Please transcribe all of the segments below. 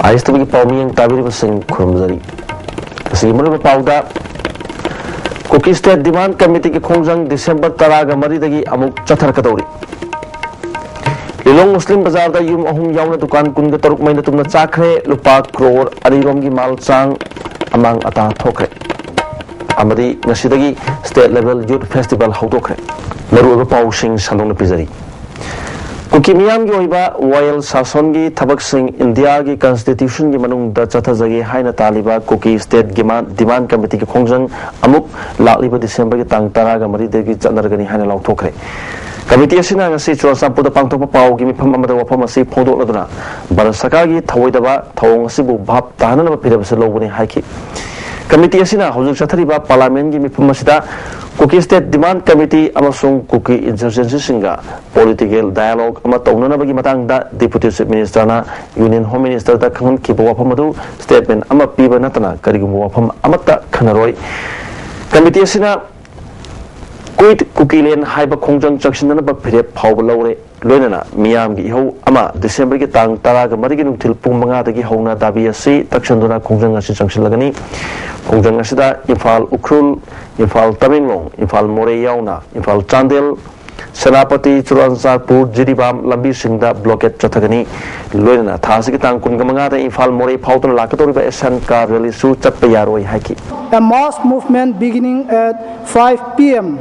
ISTV Paumiang Tabiri Singh Kurumzari. Simon Pauda Cookie State Demand Committee Konjang December Taraga Maridagi Amuk Chatar Katori. Lilong Muslim Bazar da Yum Ahum Yauna Tukan Kunga Taruk Mainatum Chakre, Lupa Crore, Arirongi Malchang among Ata Tokre. Amadi Nasidagi State Level Youth Festival Hautokre. Maru Pau Singh Salon Pizari. Kukimiam Yoiba, while Sasongi, Tabak Singh, India, Constitution, Gimanung, the Chatazagi, Haina Taliba, Cookie State Demand Committee Kongjang, Amuk, Laliba December, Tang Taraga, Maridagi, Janargani, Haina Lautokre. Committee Sina, Sichuan Sampo, the Panto Pau, give me Pamada Wapamasi, Podo Laduna, Barasakagi, Tawaidaba, Tawong Sibu, Bab, Tahana, Pidabasilo, when Haki. Committee Sina, Hosu Chatariba, Parliament, give me Pumasida. Cookie State Demand Committee Amasung Cookie Insurgency Singa Political Dialogue Amatona Bagi Matanga Deputy Chief Minister na Union Home Minister da Kangan Kibawa Pamadu Statement Ama Piba Natana Karigumu Pam Amata Kanaroi Committee Sina Kuit Cookie Lane Haiba Kongjang Junction na Bapire Pau Lore Loinana Miam Gi Ho Ama December Gi Tang Taraga Marigin Til Pumanga Gi Hona Dabi Si Takshanduna Kongjang Asi Junction Lagani Kongjang Asida Infal Ukrul Infal Taminglong, Infal More Yauna, Infal Chandel, Senapati, Churanzapur, Jidibam, Lambi Singda, Blocket Chatagani, Luena, Tasikitang Kungamanga, Infal More Pauton Lakatoriba Esanka, Relisu, Chapayaro, Haki. A mass movement beginning at 5 p.m.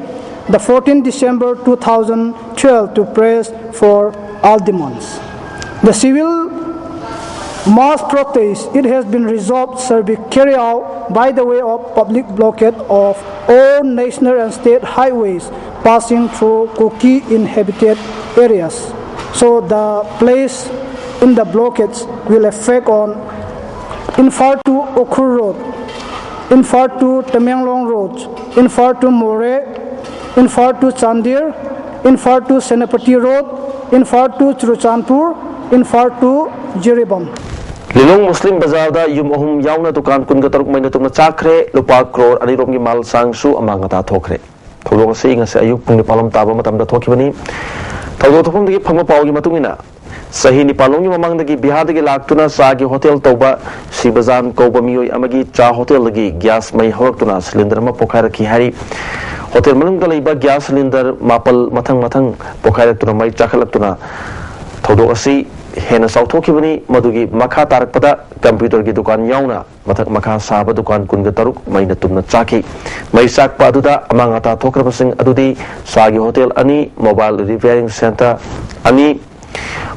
the 14th December 2012 to press for all demands. The civil mass protest, it has been resolved, shall be carried out by the way of public blockade of all national and state highways passing through Cookie inhabited areas. So the place in the blockades will affect on Infar to Okur Road, Infar to Tamenglong Road, Infar to More, Infar to Chandir, Infar to Senapati Road, Infar to Churuchanpur, Infar to Jiribam. Lilong Muslim Bazar da Yum Ahum Yauna Tukan Kunga Taruk Mainatum Chakre, Lupa Crore, Arirongi Mal Sangsu, Amangata Tokre. Tolo saying as Ayuk Pungipalam Taba Matam da Tokibani. Tolo Topum the Pangapau Matumina. Sahini Palongi among the Bihadi Laktuna, Sagi Hotel Toba, Sibazan, Kobamio, Amagi, Cha Hotel Lagi, Gas May Hortuna, Cylinder Mapokaraki Hari, Hotel Malungaliba, Gas Cylinder, Mapal Matang, Pokaratuna, Mai Chakalatuna, Todo Asi. Hena Sautokibani, Madugi, Maka Tarakpada, Computer Gidukan Yauna, Matak Maka Saba Dukan Kungataruk, Mainatum Chaki, Maisak Paduda, Amangata Tokrapasing Adudi, Sagi Hotel Ani, Mobile Repairing Center Ani,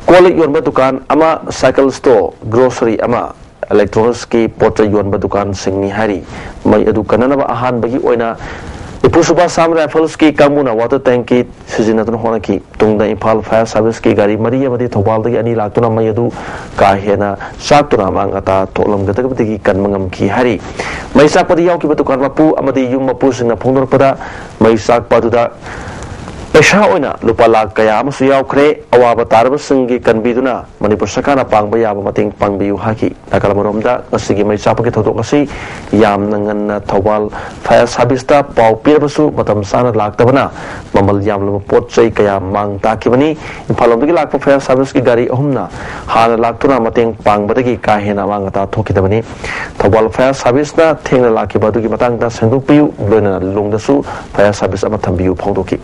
Kuala Yorba Dukan, Ama Cycle Store, Grocery Ama, Electronics Ki, Porta Yorba Dukan Singni Hari, May Adukanana Ahan Bagi Oina. Ipusuba Sam Rifles ki Kamuna water tank ki Sizinatun Honaki, Tungda Impal Fire Service ki Gari Maria Madi Tobal the Ani Latuna Mayadu, Kahena, Saktura Mangata, Tolam Gataki Kanmangam Ki Hari. Maisak Padiaki Batukarmapu, Amadi Yumapus in a Ponderpada, Maisak Paduda. Peshaoina, Lupala Kayam Suyao Kre, Awaba Tarbasingi Kanbiduna, Manipusakana Pangbaya Mating Pangbiu Haki, Nakalamoromda, Asigi Maisapaki Totokasi, Yam Nangan Tawal, Fire Sabista, Pau Pirbasu, Matam Sana Laktabana, Mamal Yam Lupoche Kayam Mang Takibani, in Palombi Lak for Fire Service Gari Omna, Hana Laktuna Mating Pangbadagi Kahina Mangata Tokitabani, Tawal Fire Sabista, Tina Laki Baduki Matanga Sendupiu, Bluna Lundasu, Fire Service Amatambiu Pondoki.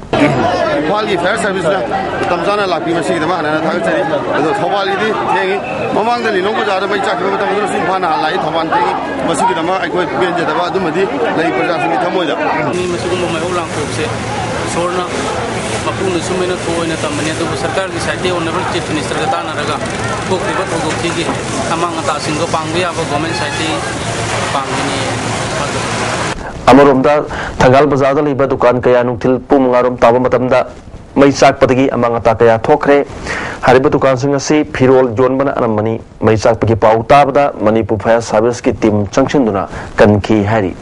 Quality Fire Service, Tamzana Laki Masi, the man and a Tagari, the Tawalidi, among the Lingombam, by Jack Supana, Light of one thing, Masikama, I go to the Vadumadi, like Pajasmi Tamoda. My old uncle said, Sorna, Mapun, Sumina, and Tamania, the Sarkar, the Sati, or never Chief Minister Gatana, Cook River, Tiki, among a single pang, we have a government Sati, Pangini. Amoromda, Tagal Bazada Liba Dukan Kayanuk Til Pumarum Tabamatamda, Maisak Patagi among Atakaya Tokre, Haribatukan Singasi, Pirol, Jonbana and Mani, Maisak Paki Pau Tabda, Manipu Fire Service Tim Chanchanduna, Kanki Hari.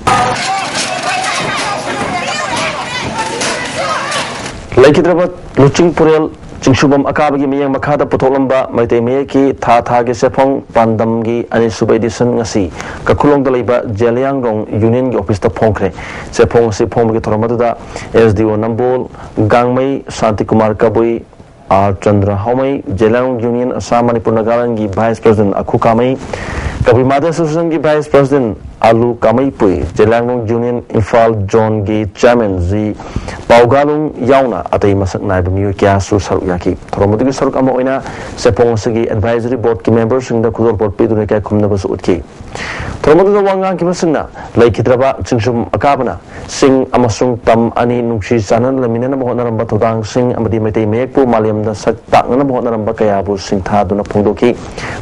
Laikidrabat, Luching Purel, Chingshubam Akabagi Miyang Makada Potolamba, Maite Meki, Tatagi Sepong, Pandamgi, and Suba edition Nasi, Kakulong Daliba, Jeliang Rong, Union Office the Ponkre, Sepong Sipong Toromada, SDO Nambol, Gangmei, Santi Kumar Kabui, R. Chandra Homai, Jelang Union Assam Manipur Nagaland की Vice President Akhu Kamai, Kabui Mother Association की Vice President Alu Kamai Pui, Jelang Union Infal John की Chairman Z Paugalung Yauna Atai Masak Naibam Yu Kya Su Saruk Yaki, Toromuti की Saruk Ama Oina Sepong Sigi Advisory Board की members in the Kudor Board Pidu Nekai Kumna Basu Utki. Toromuti the Wangang की Masina, Lake Hidraba, Chinsum Akabana, Singh Amasung Tam Ani Nungshi Sanan Lamina Mohonaramba Todang Singh Amadi Mete Mekpu Maliam the Sak Tangana Mohonaramba Kayabu Singh Taduna Pondoki,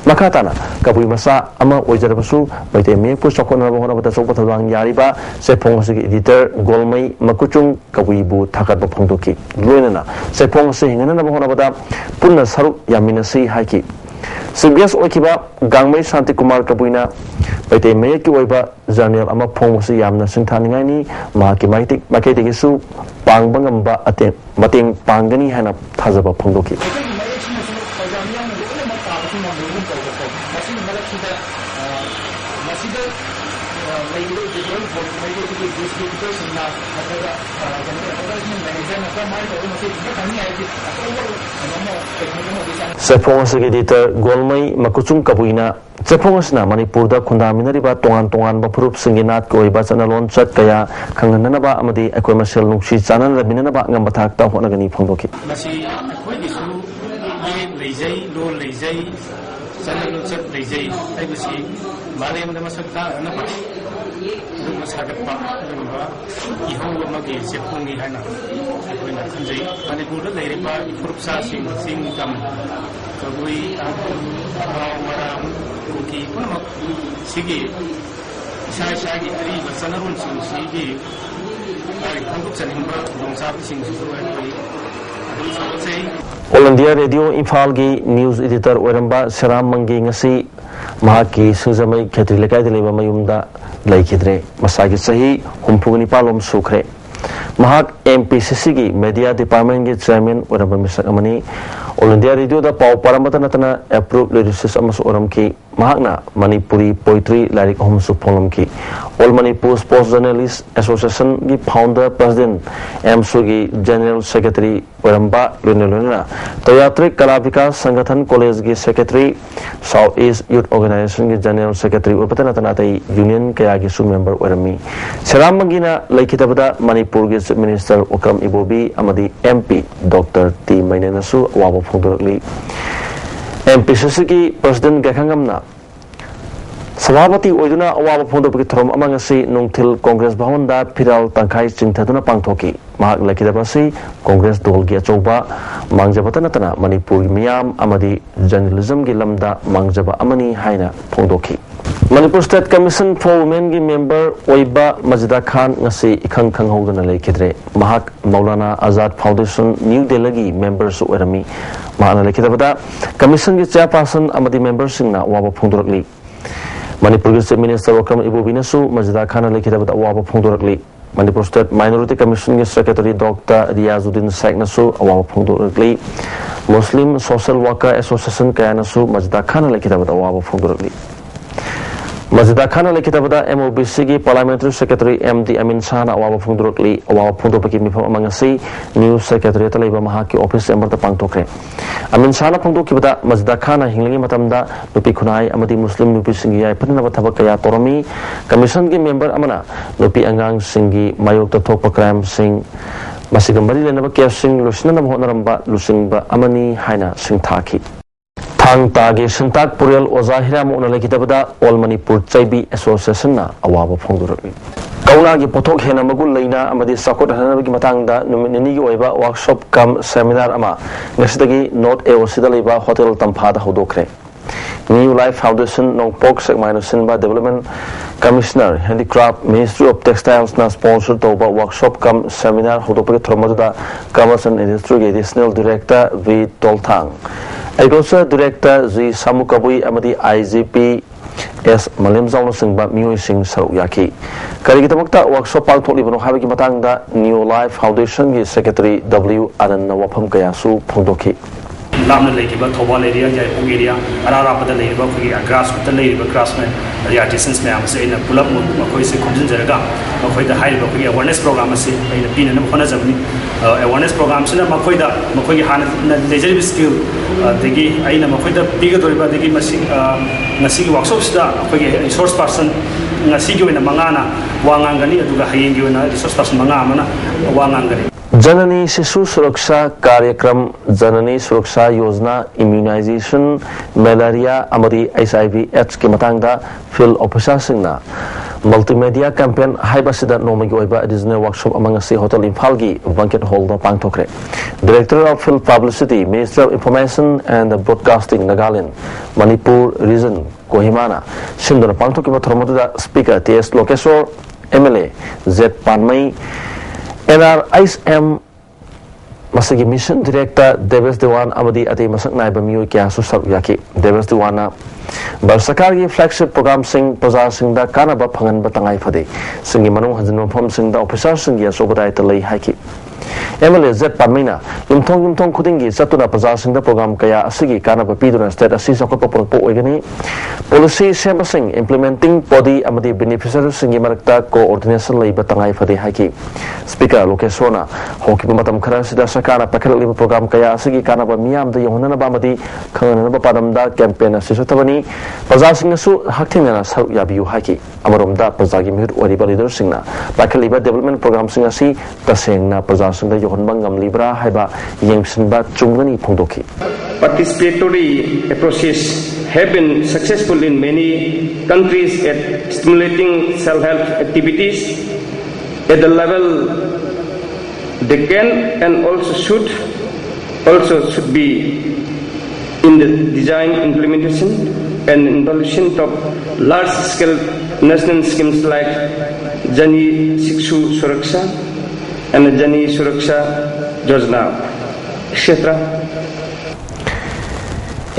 Makatana, Kabui Masa Ama Wajarabasu, Mete Mekpu Sokona Mohonabata Sopatang Yariba, Sepong Sigi Editor, Golmai, Makuchung, Kawibu Takat Pondoki, Luina, Sepong Singh and Mohonabata, Puna Saru Yaminasi Haki. CBS Okiba, Gangmai Santi Kumar Kabuina, Mete Meki Weba, Zaniel Ama Pongsi Yamna Sintani, Maki Maketisu, Bang Bangamba Ate, Mating Pangani Hana Tazaba Pondoki. Sepong Editor Golmai Makuchung Kabuina, Sepongasna Manipurda Kundaminariba Tongan Bapurup Singinat Koi Basanalon Chat Kaya, Kanganaba Amadi, Aquamasel Nushi Sanan, the Minaba Nambatak, Honagani Pondoki. Masi, Quakisu, Lazay, Low Lazay, Sanan Chat Lazay, Legacy, Malayam the Masaka, and the Masakapa, Iho Magi, Sepongi Hana, Manipur, Lady Bar, Purpsa, Singh, Kam, Kabui, Maram, Kuki, Sigi, Shagi, Sanarun, Sigi, All India Radio Infalgi News Editor Weramba Seram Mangi Ngasi Mahaki Suzamai Katrilekai Leva Mayumda Laikidre Masagi Sahi Humpugani Palom Sukre Mahak MPCC Media Department Chairman Weramba Misakamani All India Radio the Pau Paramatanatana approved lyricist Amas Oramki Mahakna Manipuri Poetry Lyric Home Supolumki All Manipur Sports Journalists Association the founder President M. Sugi General Secretary Weramba Luneluna Toyatrik Kalavika Sangathan College the Secretary Southeast Youth Organization the General Secretary Upatanatanate Union Kayagisu member Werami Seram Magina Laikitabada Manipur Minister Okam Ibobi Amadi MP Dr. T. Mainenasu Wabo Fundurli MPCC की President Gakangamna Sababati Oiduna Awaba Pondopi Trom Amangasi Nungtil Congress Bahonda Piral Tankai Chintaduna Pangtoki Mahak Lakidabasi Congress Dolgi Achoba Mangjabatanatana Manipur Miam Amadi Journalism Gilamda Mangjaba Amani Haina Pondoki Manipur State Commission for Women gi member Oiba Majida Khan ngasi ikhang khanghodana lekidre Mahak Maulana Azad Foundation New Delhi members Werami Mahana lekidabada Commission gi chairperson amadi members singna waba phongdorakli Manipur State Minister Okam Ibobinasu Majida Khan lekidabada waba phongdorakli Manipur State Minority Commission gi Secretary Dr. Riyazuddin Saiknasu waba phongdorakli Muslim Social Worker Association kayanasu Majida Khan lekidabada waba phongdorakli Majida Khan Lekitabada MOBC Parliamentary Secretary MD Amin Sana Awaba Fundurukli Awaba Fundupaki Mifam Amangasi New Secretary Talaiba Mahaki Office Ember the Pangtokre Amin Sana Pangtokibada Majida Khan Hingi Matamda Nupi Kunai Amadi Muslim Nupi Singi Panava Tabakaya Toromi Commission gi member Amana Nupi Angang Singi Mayok the Topa Crime Sing Masigambari Lenaba Kia Sing Lusina Honaramba Lusingba Amani Haina Sing Taki Tang Tagi Sintak Purial Ozahira Monalekidabada All Manipur Chaibi Association na Awaba Phongduraki Kaunagi Potok Hena Magul Laina Amadi Sakot Hanabiki Matangda Numinigi Oiba Workshop Kam Seminar Ama Nesidagi North Eosidaliba Hotel Tampada Hodokre New Life Foundation Nongpok Segmino Sinba Development Commissioner Handicraft Ministry of Textiles na sponsor Toba Workshop Kam Seminar Hodopaki Tromada Commerce and Industry Additional Director V. Toltang Agriculture Director Z. Samukabui Amadi IGP S. Malimzao Singba Mui Singh Saruyaki. Karigitamukta Workshop Paltok Libano Habiki Matanga New Life Foundation Secretary W. Anan Wapam Kayasu Pondoki. लामना लेकिबा Thoubal area Jaipur area अरारापदा लेरिबा खगी grass कुता लेरिबा craftsman artisans ma'am से इन pull-up मखोई से खुमजिनजरगा मखोइदा हाइरिबा खगी awareness programme से इन पीनन होनजबनी अवेयरनेस प्रोग्राम से मखोइदा मखोई हान लेजरिब स्किल देगी आइना मखोइदा पीगदोरिबा देगी मसी वर्कशॉप सिदा खगी resource person ngasi gi oina mangana wangangani aduga hayeng gi oina resource person manga amana wangangani Janani Shishu Suraksha Karyakram Janani Suraksha Yojana immunisation malaria अमरी HIV AIDS के मतंगदा फील्ड ऑफिसर सिंगना मल्टीमीडिया कैंपेन हाइबसिदा नोमगी ओइबा एडिशनल वर्कशॉप अमंग से होटल इंफाल की बैंकेट हॉल दा पांगथोखरे director of field publicity minister of information and broadcasting Nagaland Manipur region कोहिमाना सिंदर पांगथोकी बथरमदुदा speaker TS Lokeshwar MLA Z Panmei NRISM masagi mission director Deves Dewan amadi ati masak nai bamiyo kya susab yaki Deves Dewana barsakar gi flagship program sing praja sing da kana ba phangan ba tangai phade singi manung hanjin phom sing da officer sing ya sogodai ta lei haiki MLA Z Pamina yumthong khudingi satuna praja sing da program kaya asigi kana ba piduna state asi sakot po oigani policy sing implementing body amadi beneficiary sing gi marakta coordination lei ba tangai phade haiki speaker lokeshona hoki matam khara sida sakana pakhal liba program kaya asigi kana ba miyam da yonana ba amadi khangana ba padam da campaign asisu tabani praja sing su hakthina sa yabiu haiki amarom da praja gi mir ori ba leader singna pakhal liba development program sing asi tasengna praja sing da yohonbangam libra haiba yengsinba chungani phongdoki participatory approaches have been successful in many countries at stimulating self-help activities at the level they can and also should be in the design, implementation and implementation of large-scale national schemes like Jani Shikshu Suraksha and Jani Suraksha Yojana, etc.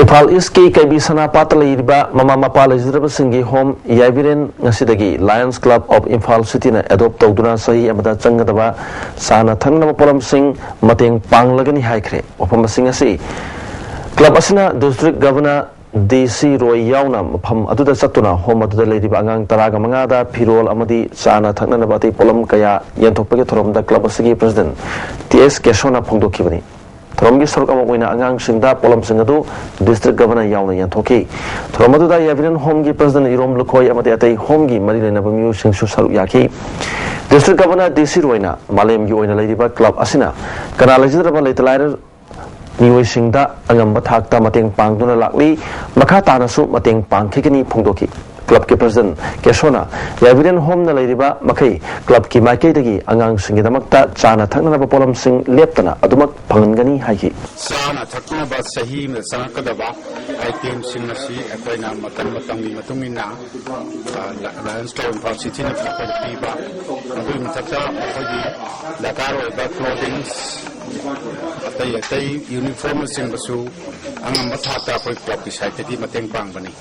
Ifal iski kaibi sana patla iriba mama mapa lejiraba singi home yabiren ngasidagi Lions Club of Imphal City na adopt tawduna sahi amada changadaba sana thangnama polam sing mateng panglagani haikre opam sing asi club asina district governor DC Roy yauna pham aduda satuna home aduda lediba angang taraga mangada phirol amadi sana thangnana bati polam kaya yanthokpage thoromda club asigi president TS Keshona phongdokhibani Thoromgi saruk ama oina angang singda polam singadu district governor yauna yanthoki thoromadu da yaviren home gi president Irom Lukhoi amadi atai home gi mari lena bamiu singsu saruk yaki district governor DC Roina malem gi oina lediba club asina kana lejidra leitalair niwai singda angamba thakta mateng pangduna lakli makha tanasu mateng pangkhigani phongdoki club ke president Keshona yaviren home na leiriba makai club ki makai dagi angang singi damakta chana thakna ba polam sing leptana adumak phangangani haiki chana thakna ba sahi me sanakadaba item sing nasi akoina matamgi matumina Lions Club of City na property ba abui matakta khodi lakaro ba clothings atai uniform sing basu angamba thata koi club ki site di mateng pang bani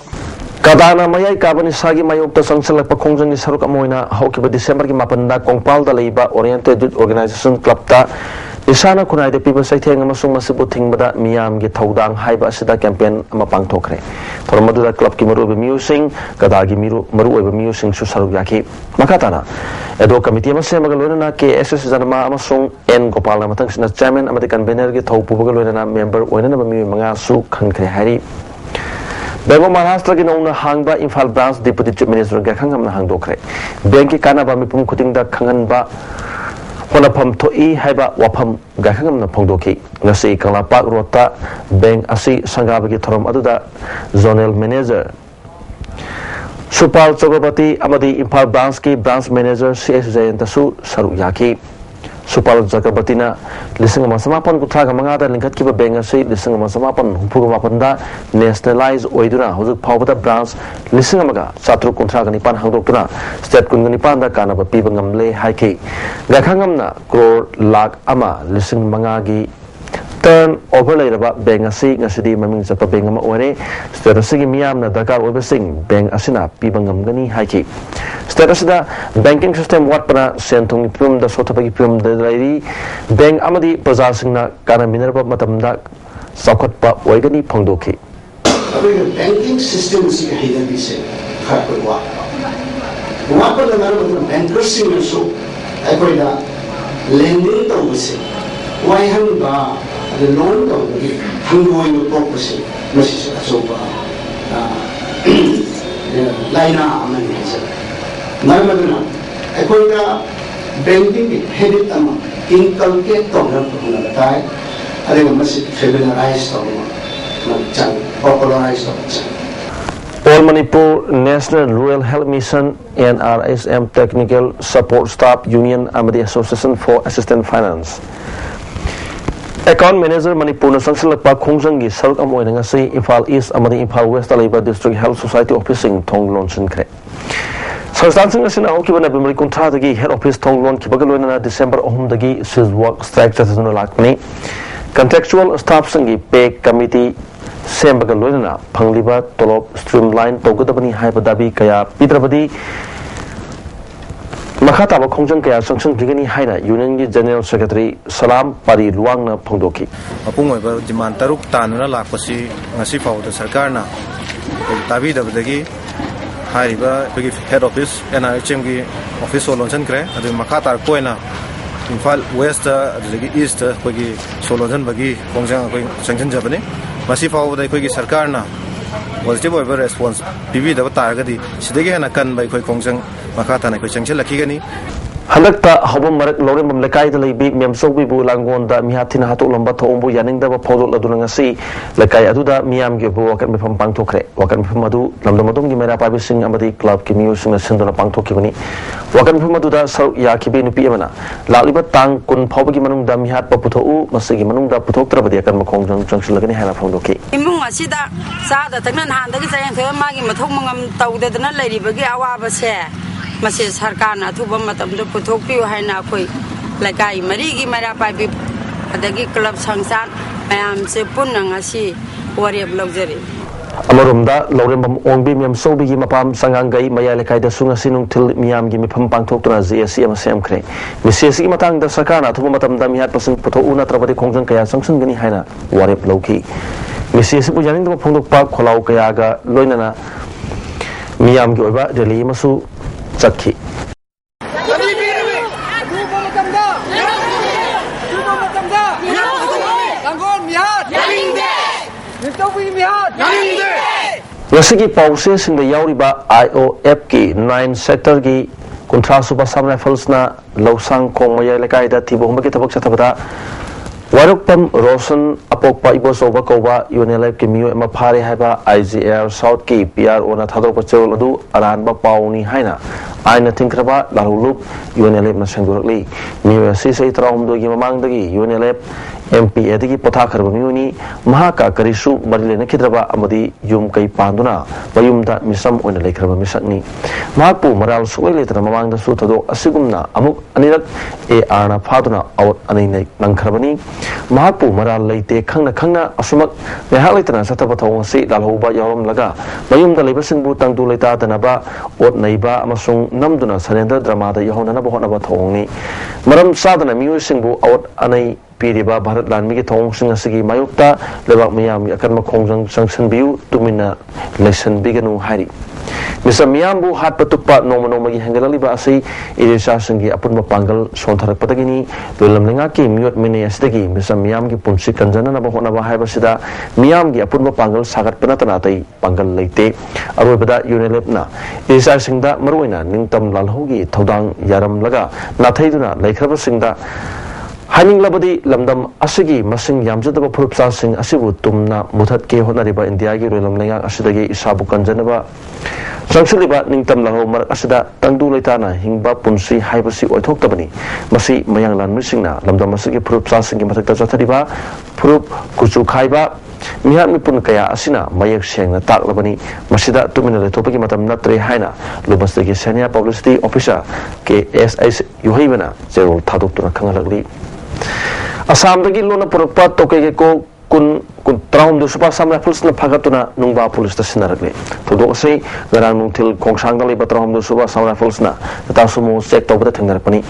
Kadana mayai kabani sagi mayokta sangsalak pakhongjang ni saruk amoina haukiba December ki mapanda kongpal da leiba Oriented Youth Organization Club ta isana kunai de people saitheng amasung masibu thingbada miyam gi thodang haiba asida campaign ama pangthokre thormadu da club ki maru be musing kada gi maru oiba musing su saruk yaki makatana edo committee ama semaga loina KSS janama amasung N Gopal na matang sina chairman amadi convener gi thopu baga loina member oina na mi manga su khangkhre hari Bank of Maharashtra ki nauna hangba Imphal branch deputy chief minister ga khangam na hangdokre bank ki kana ba mipum khuting da khangan ba honapam thoi haiba wapam ga khangam na phongdoki ngasi kala pak rota bank asi sangaba ki thorom aduda zonal manager Supal Chogapati amadi Imphal branch ki branch manager CS Jayantasu saru yaki Supal Jagabatina lising masamapan kutraga mangada lingkat kiba benga sei lising masamapan hupuga mapanda nationalize oiduna huzuk phawbada branch lising amaga satru kutraga nipan hangdokuna state kun nipan da kana ba piba ngamle haiki gakhangamna crore lakh ama lising mangagi turn over later benga sei ngasidi maming chapa benga ma ore state sigi miyam na dakar obe sing beng asina piba ngamgani haiki Status da banking system wat pana sentung pum da sotapagi pum da lairi bank amadi praja singna kana minerba matam da Sakhatpa Oigani Pongdoki. Banking system is a hidden issue. What are the bankers in so I put lending to us. Why have the loan to going to property? Mrs. So Lina Aman. Marmaduna, I put banking headed among inculcate on the time. I think must federalized on popularized on All Manipur National Rural Health Mission NRSM Technical Support Staff Union Amadi Association for Assistant Finance. Account Manager Manipur na sangsilakpa khongjanggi saruk am oina ngasi Imphal East amadi Imphal West Labor District Health Society Officing Thonglon sinkre. Sarsan sing asin aukiba na bimari kuntra dagi head office Thonglon kibagaloina na December 3 dagi sis work strike tatuna lakni. Contextual staff sangi pay committee Sembaga loina pangliba tolop streamline togadabani haiba dabi kaya pidrabadi makata ba khongjang kaya sanction digani haina union gi general secretary Salam Pari Luangna phongdoki apung oiba demand taruk tanuna lakpasi ngasi fawda sarkar na tabi dabdagi haiba bagi head office NRHM gi office solonsan kre adu makata koina Imphal West adagi East bagi solonsan bagi khongjang koi sanction jabani Masi fawda koi ki sarkar na positive over response PV da targadi sidagi hana kan bai koi khongjang makata na koi sanction lakigani Handakta hobam marak lorem lekai da leibi miamsok bibu langon da mihatina hatuk lamba thombu yaning da phawdol aduna ngasi lekai aduda miam gi bu wakan bifam pangthokre wakan bifam adu lamdamadum gi mera pabising amadi club ki miusing sindona pangthokibani wakan bifam adu da saruk yakibi nupi amana laliba tang kun phawbagi manung da mihat paputhou masigi manung da puthoktrabadi akan makhongjang changsilagani hana phawdoki imung asida sada taknan handagi sayang thoi magi mathok mangam tawdedana leiribagi awaba se Masih sarkar na thuba matam do puthok piu hai na koi lakai mari gi mara pa bi adagi club sangsan mayam se punna ngasi warib luxury Amarumda Laurembam Ongbi Miam Sobi gi mapam sangangai maya lekai da sunga sinung til miam gi mipam pangthok tuna GSC am sem kre misesi gi matang da sarkar na thuba matam da mihat pasung putho una trabadi khongjang kaya sangsun gani haina warib loki misesi bu janing da phongdok pa kholau kaya ga loinana miam gi oiba deli masu Sakhi. Ngasigi pause sing da yauriba IOF ki 9 sector gi kuntra suba sam rifles na lawsang kong maya lekai da thibo humba ki tabak chathabada warukpam Rosan apokpa ibo soba koba UNLF ki miyo ema phare haiba IGR South ki PR ona thadok pachol adu aranba pauni haina aina thinkraba larulup UNLF na sangdurakli miyo si sei traum do gi mamang dagi UNLF MP edigi potha kharba miyuni mahaka karisu marile na khidraba amadi yum kai panduna bayumda misam ona lekhraba misakni mahakpu maral suai letra mamang da su thado asigumna amuk anirak AR na phaduna out anai nangkhrabani mahakpu maral leite khangna asumak mehak leitana sataba thong si lalhoba yawam laga bayumda leibasingbu tangdu leita danaba ot naiba amasung namduna Helendro drama da yahona na bohona ba thongni maram sadana miyusingbu out anai Piriba Bharat Lan Migi Thong Sing Asigi Mayukta Lebak Miyam akan makhongjang sanction biu tumina lesson biganu hari Misa Miyambu hat patupa noma gi hangalali ba asi irisa sangi apun mapanggal sontharak patagini dolam lengaki miut mine asdagi misa Miyam gi punsi kanjana na bahona ba haiba sida Miyam gi apun mapanggal sagat penatana tai panggal leite aroi bada UNLF na irisa singda marwaina ningtam lalhogi thodang yaram laga nathaiduna laikhraba singda Haning labadi lamdam asigi masing yamjadaba phurupsa sing asibu tumna muthat ke honariba India gi rolam lenga asidagi isabu kanjanaba sangsiliba ningtam laho mar asida tangdu leitana hingba punsi haibasi oithoktabani masi mayang lan misingna lamdam asigi phurupsa sing gi mathakta chathariba phurup kuchu khaiba mihat mipun kaya asina mayak sengna taklabani masida tumina letopagi matam natre haina lubastagi senior publicity officer KSS yuhaibana zero thaduktura khangalagli Asam dagi lona purukpa toke ko kun traum do supa sam rifles na phagatuna nungba police station ragle to do sei garang nungthil khongsang dali ba traum do supa sam rifles na ta sumo check to bata thengnar pani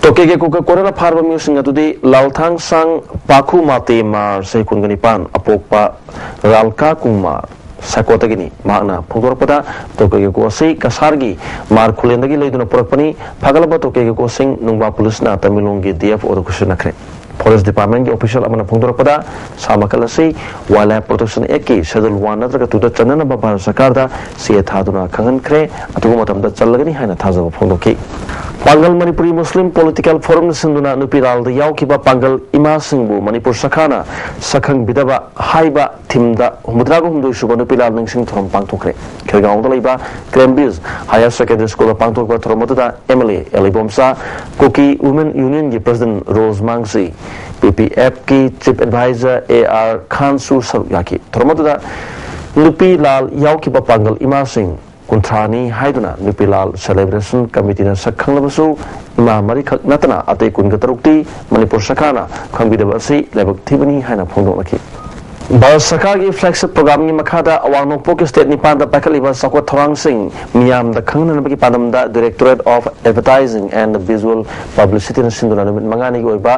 to Toke ke kuka korana farba musing atudi lalthang sang paku mate mar sei kunganipan apokpa ralka kumar sakotagini magna phogorpada toke ke ko sei kasargi mar khulendagi leiduna porakpani phagalaba toke ke ko sing nungba police na tamilongi DF or kushnakre Forest Department के official अपना फोंदर पदा सामकल से wildlife protection act की schedule 1 नत्रक तुदा चनन भारत सरकार दा से थादुना खंगन खरे अतुगु मतम दा चलगनी हाइना थाजब फोंदोकी पांगल मणिपुरी मुस्लिम पॉलिटिकल फोरम सिंधुना नुपिराल दा यावकिबा पांगल इमा सिंहबु मणिपुर सखाना सखंग बिदबा हाइबा थिमदा हुमद्रागु हुमदु सुबा नुपिराल नंगसिंग थरम पांगथोखरे खेलगांव दा लेबा क्रेमबिज हायर सेकेंडरी स्कूल पांगथोखबा थरमदुदा एमएलए एलिबोमसा कुकी वुमेन यूनियन की प्रेसिडेंट रोज मांगसी PPF की चीफ एडवाइजर AR खान सु सरुयाकी थरमदुदा नुपी लाल यावकी पांगल इमा सिंह कुंथ्रानी हाइदुना नुपी लाल सेलिब्रेशन कमिटी ना सखंगलबसु इमा मरी खक नतना अते कुनगतरुक्ति मणिपुर सखाना खंबिदबसि लेबक थिबनी हाइना फोंदोनकी भारत सरकार की फ्लैगशिप प्रोग्राम की मखादा अवांग नोंपोक स्टेट निपान दा पाखलिबा सकोट थोरांग सिंह मियाम दा खंगनबकी पादमदा directorate of advertising and visual publicity ना सिंधुना नुमित मंगानी की ओइबा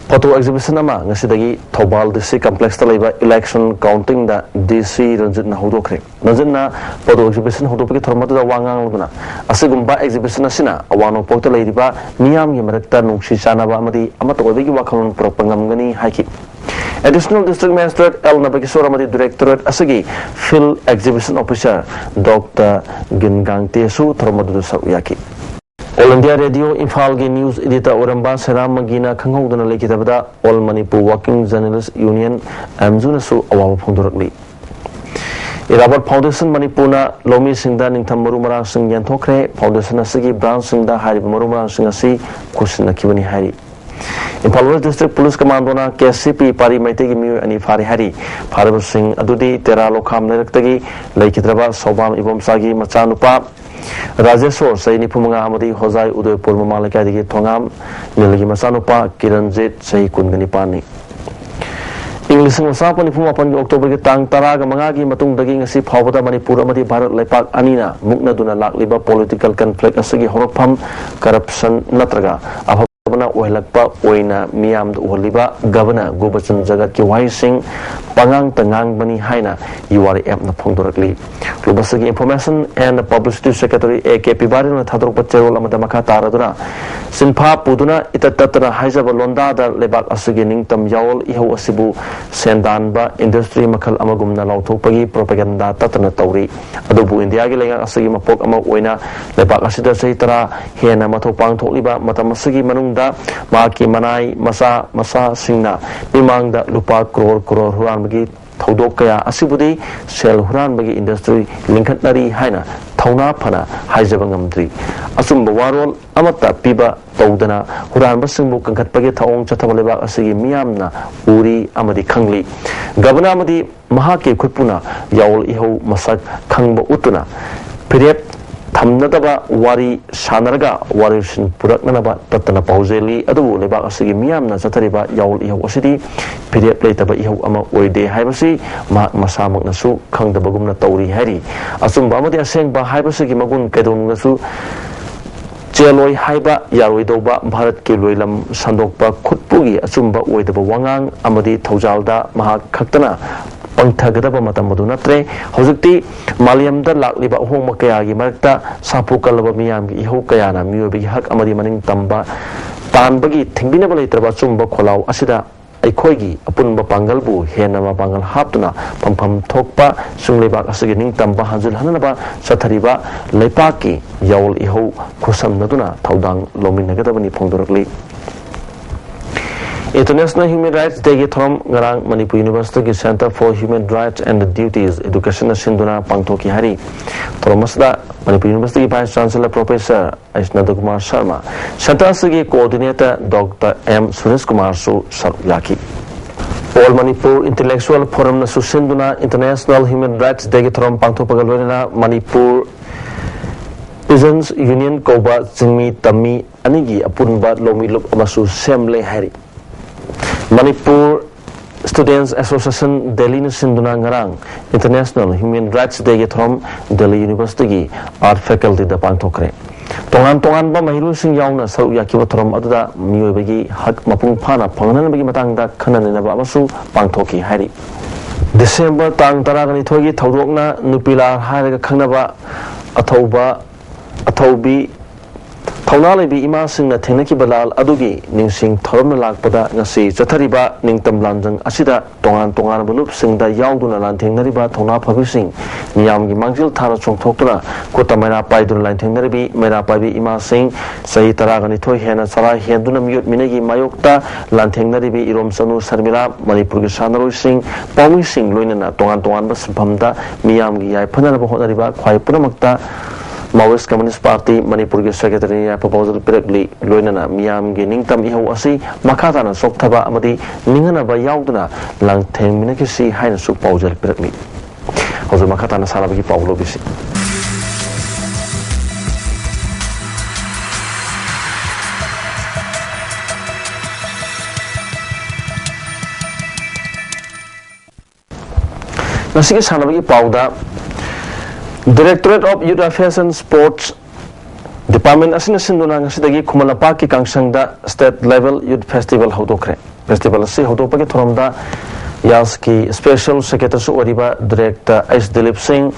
फोटो एग्जिबिशन अमा ngsidagi Thobal district complex ta leiba election counting da DC Ranjan na hodokre Ranjan na photo exhibition hodopaki thormatu da wangang luguna asigumba exhibition asina awano pokta leiba miyam gi marakta nungsi chanaba amadi amatodagi wakhalon propangamgani haiki Additional District Magistrate L. Nabakiswar amadi Directorate asagi Field Exhibition Officer Dr. Gingangte su thormatu sauyaki All India Radio Imphal की news editor ओरंबा सेराम मगीना खंगौदना लेकितबदा All Manipur Working Journalists Union एमजुनसु अवाब फोंदोरकली Irabot foundation मणिपुरना लोमी सिंगदा निंथम मरुमरा सिंग यंथोखरे फाउंडेशन असगी ब्रांच सिंगदा हारिब मरुमरा सिंग असि खुसिनखिबनी हारि इम्फाल वेस्ट डिस्ट्रिक्ट पुलिस कमांडोना केसीपी पारी मैते की मियो अनि फारि हारि फारब सिंग अदुदी तेरा लोखाम लेरक्तगी लेकिद्रबा सोबाम इबोमसागी मचानुपा राजेश्वर सही निपुमंगा अमदी होजाई उदयपुर ममालकादगी थोंगाम निलगी मचानुपा किरणजीत सही कुनगनिपानी इंग्लिश मसाप निपुमापन अक्टोबर की तांग तराग मंगागी मतुंगदगी ngasi फावदा मणिपुर अमदी भारत लेपाक अनिना मुक्नदुना लाक्लिबा पॉलिटिकल कॉन्फ्लिक्ट असगी हरफम करप्शन नत्रगा गवर्नर ओहलकपा ओइना मियाम ओहलिबा गवर्नर गोबचन जगत की वाई सिंह पंगांग तंगांग बनी हाइना यूआर एप न फोंदोरकली लोबसगी information and publicity secretary AKP बारे न थादरक पचेरोल अमदा मखा तारदुना सिनफा पुदुना इतततरा हाइजब लोंदा दा लेबाक असगी निंगतम यावल इहो असिबु सेंदानबा इंडस्ट्री मखल अमगुमना लौथोपगी प्रोपेगेंडा ततना तौरी अदुबु इंडिया की लेगा असगी मपोक अमा ओइना लेबाक असिदा सही तरा हेना मथो पांगथोलिबा मतम असगी मनुंग माकी मनाई मसा सिंगना मिमांगदा लुपा करोड़ हुरानबगी थौदोक कया असिबुदी सेल हुरानबगी इंडस्ट्री लिंखटनरी हाइना थौना फना हाइजबंगमद्री असुंब वारोल अमता पीबा तौदना हुरानब सिंगबु कंखटपगे थौंग चथबलेबा असिगी मियामना उरी अमदी खंगली गवर्नर अमदी महाके खुपुना यावल इहो मसक खंगब उतुना पिरेट थमनदबा वारी सानरगा वारिसिन पुरकनबा ततना पाउजेली अदुबु लेबाक असगी मियामना चथरिबा यावल इहो असidi पिरेट लेतबा इहो अमा ओइदे हाइबसी मा मसामकनसु खंगदबगुमना तौरी हारि असुंबा अमदि असेंगबा हाइबसगी मगुन केदोंगसु चेलोय हाइबा यारोइदोबा भारत के लोइलम संदोकपा खुटपुगी अचुंबा ओइदबा वांगांग अमदि थौजालदा महा खक्तना पंथगदबा मतम मदु नत्रे हौजक्ति मालियमदा लाक्लिबा होम कयागी मरक्ता सापु कलबा मियाम की इहो कयाना मियोबी हक अमदि मनिंग तंबा तानबगी थिंबिनबा लेत्रबा चुंबा खोलाव असिदा अखोइगी अपुनबा पांगलबु हेनमा पांगल हापतुना फमफम थोकपा सुंगलेबा असगी निंग तंबा हंजुल हननबा सथरिबा लेपाकी यावल इहो खुसमनदुना थौदांग लोमिनगदबनी फोंदोरकली International Human Rights Day की थोरम गरांग मणिपुर यूनिवर्सिटी की centre for human rights and duties education सिंधुना पांगथोकी हारी थोरमसदा मणिपुर यूनिवर्सिटी की vice chancellor professor Aishwarya Kumar Sharma centre की coordinator doctor M Suresh Kumar सु याकी All Manipur Intellectual Forum na सिंधुना इंटरनेशनल ह्यूमन राइट्स डे की थोरम पांगथोपगलोना मणिपुर पिजन्स यूनियन कोबा जिंगमी तमी अनिगी अपुनबा लोमी लुप अमसु सेमले हारी Manipur Students Association Delhi ने सिंधुना ngaraang International Human Rights Day के थ्रोम Delhi University की Art Faculty दा पांगथोकरे तोान महिलूसिंग यावना सरुक याकिबा थोरम अदुदा मियोबगी हक मपुंग फाना फंगननबगी मतंगदा खनननबा अमसु पांगथोकी हारि दिसंबर तांग 12 की थौदोकना नुपिला हारगा खंगनबा अथौबी थौना लेबी इमा सिंह थेंनकीबा लाल अदुगी निंगसिंग थौरमना लाकपदा ngasi चथरिबा निंगतम लांजंग असिदा तोंगान बलुप सिंगदा यावदुना लांथेंगनरिबा थौना फबिसिंग मियामगी मांगजिल थारा चोंगथोक्तुना कोता मैरा पाइदुना लांथेंगनरिबी मैरा पाइबी इमा सिंह सही 12 हेना सरा हेंदुना मियुत मिनेगी मायोक्ता लांथेंगनरिबी इरोम सनु शर्मिला मणिपुर की सानरोई सिंह पाउमी सिंह लोइनना तोंगान बसफमदा मियामगी याइफनरबा होनरिबा ख्वाइ पुनमक्ता माओइस्ट कम्युनिस्ट पार्टी मणिपुर के सेक्रेटरी या प्रपोजल पिरकली लोइनना मियाम गे निंगतम इहौ असि मखाताना सोक्थबा अमदी निंगनबा यावदुना लांथेंमिनकिसि हाइनसु पाउजल पिरकली हजु मखाताना सालाबगी पाउलो बिसि नसिगे सालाबगी पाउदा Directorate of Youth Affairs and Sports Department asina sinduna ngasidagi Khumalapa ki kangsangda State Level Youth Festival hodokre. Festival asi hodopagi thoromda Yas ki Special Secretary su oriba Director S. Dilip Singh,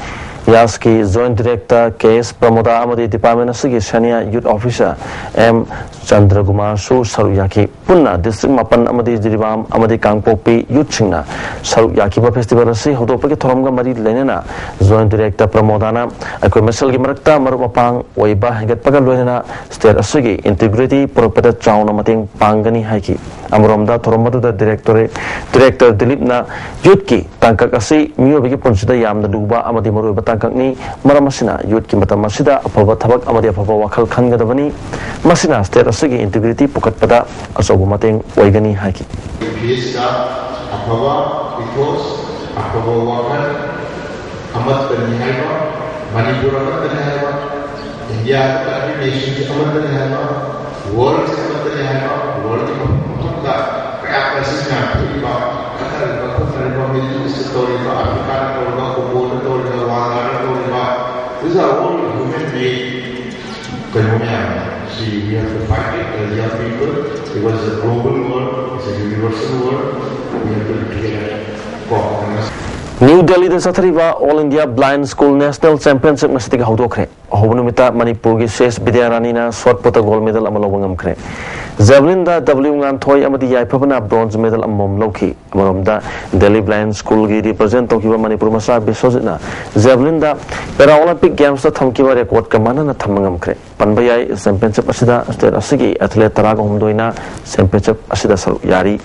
Yas ki Joint Director K.S. Pramoda amadi Department asigi Senior Youth Officer M. Chandra Kumar su saruyaki punna District Mapan amadi Jiribam amadi Kangpopi Youth Singna saruyaki festival asi hodopagi thoromga mari lenena Joint Director Pramodana akoi mesal gi marakta marupapang oiba hegat pagal loina state asigi integrity proper chauna mating pangani haiki amromda thoromada Director Dilip na youth ki tangkak asi miyobigi punsida yamna duba amadi maru batangkak ni maramasina youth ki matam masida apaba thabak amadi apaba wakhal khangadabani masina state asigi integrity pukat pada asobu mateng oigani haiki apaba because apaba wakhal amat penihaiba manipur amat penihaiba india ka nation ki amat penihaiba world ki amat penihaiba world ki putka kaya presina iba these are all human-made phenomena. See, we have to fight it as young people because it's a global world, it's a universal world. We have to create for. New Delhi the Sathariva All India Blind School National Championship Masitiga Hodokre. Hobunumita Manipur ki Shesh Vidyaranina Swat Pota gold medal amalawangam kre. Javelin da W Nganthoi amadi yaipabana bronze medal amom loki. Amamda Delhi Blind School ki represent tokiba Manipur masa bisojina. Javelin da Para Olympic Games da thamkiba record kamana na thamangam kre. Panbayai championship asida state asigi athlete taraga humdoina championship asida saru yari.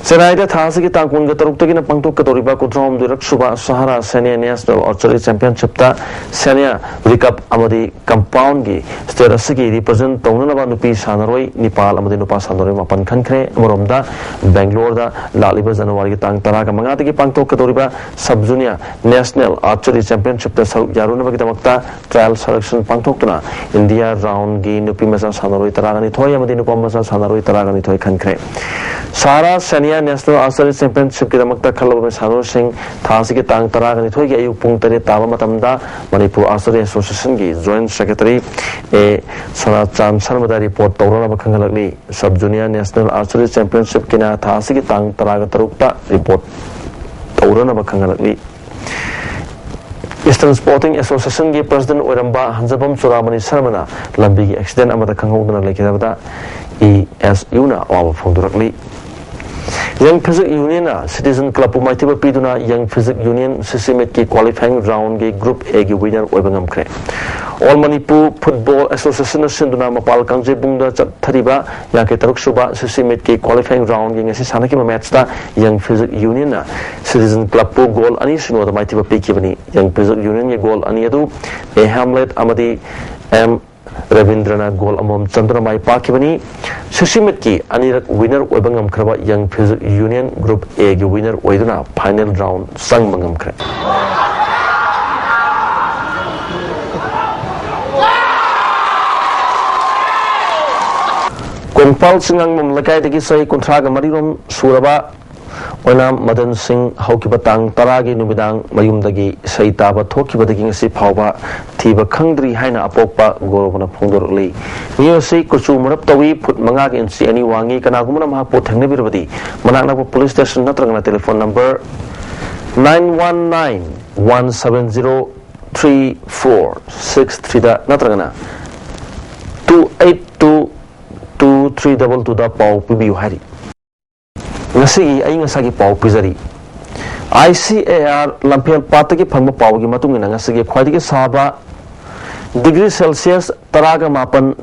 Senaida Thasi ki tangkun ga tarukta na pangtuk ka toriba kutrom durak suba Sahara Senior National Archery Championship ta Senior Recap amadi compound gi state asigi represent tawna ba nupi sanaroi Nepal amadi nupa sanaroi mapan khankre amoromda Bangalore da laliba January ki tang tara ka mangati ki pangtuk ka toriba Sub Junior National Archery Championship ta yaruna ba ki tamakta trial selection pangtuk tuna India round gi nupi masa sanaroi tara ga ni thoi amadi nupa masa sanaroi tara ga ni thoi khankre Sara Senior National Archery Championship ki damakta khalaba me Sanu Singh Thasi ki tang taraga ni thoi ki ayuk pung tare taba matamda Manipur Archery Association ki Joint Secretary e Sana Chan Sarmada report tawrana ba khangalakli Sub Junior National Archery Championship ki na Thasi ki tang taraga tarukta report tawrana ba khangalakli Eastern Sporting Association ki President Oiramba Hanjabam Suramani Sarmana lambi ki accident amada khanghodna lekidabada ESU na awa phongdurakli Young Physics Union Citizen Club Maitiba Piduna Young Physics Union Sisimet ki qualifying round ki Group A ki winner oibangam kre. All Manipur Football Association sinduna mapal kangje bungda thariba yang ke taruk suba Sisimet ki qualifying round ki ngasi sana ki match ta Young Physics Union Citizen Club po goal ani sino da Maitiba Piki bani Young Physics Union ki goal ani adu A Hamlet amadi M Ravindrana goal amom Chandra Mai Pakibani Sisimet ki anirak winner oibangam kraba Young Physics Union Group A ki winner oiduna final round sang mangam kre Kongpal singang mamlakai degi sai kontraga marirom suraba Onam Madan Singh Haukibatang Taragi Numidang Mayumdagi Saitaba Tokibadagi Sipauba Tiba Kangdri Haina Apopa Gorobana Pondorli. Music Kuchu Muraptawi put Mangag in Si any Wangi Kanagumana Mahaput Hanabirabadi Manana Police Station Natranga telephone number 919-170-3463 Natrangana 282-2322 da Pau Pibiu Hari. Ngasi ay ngasagi Pau Pizari. ICAR Lampian Pataki Pangma Pau Gimatung in Ngasagi Quadiki Saba degree Celsius Taraga Mapan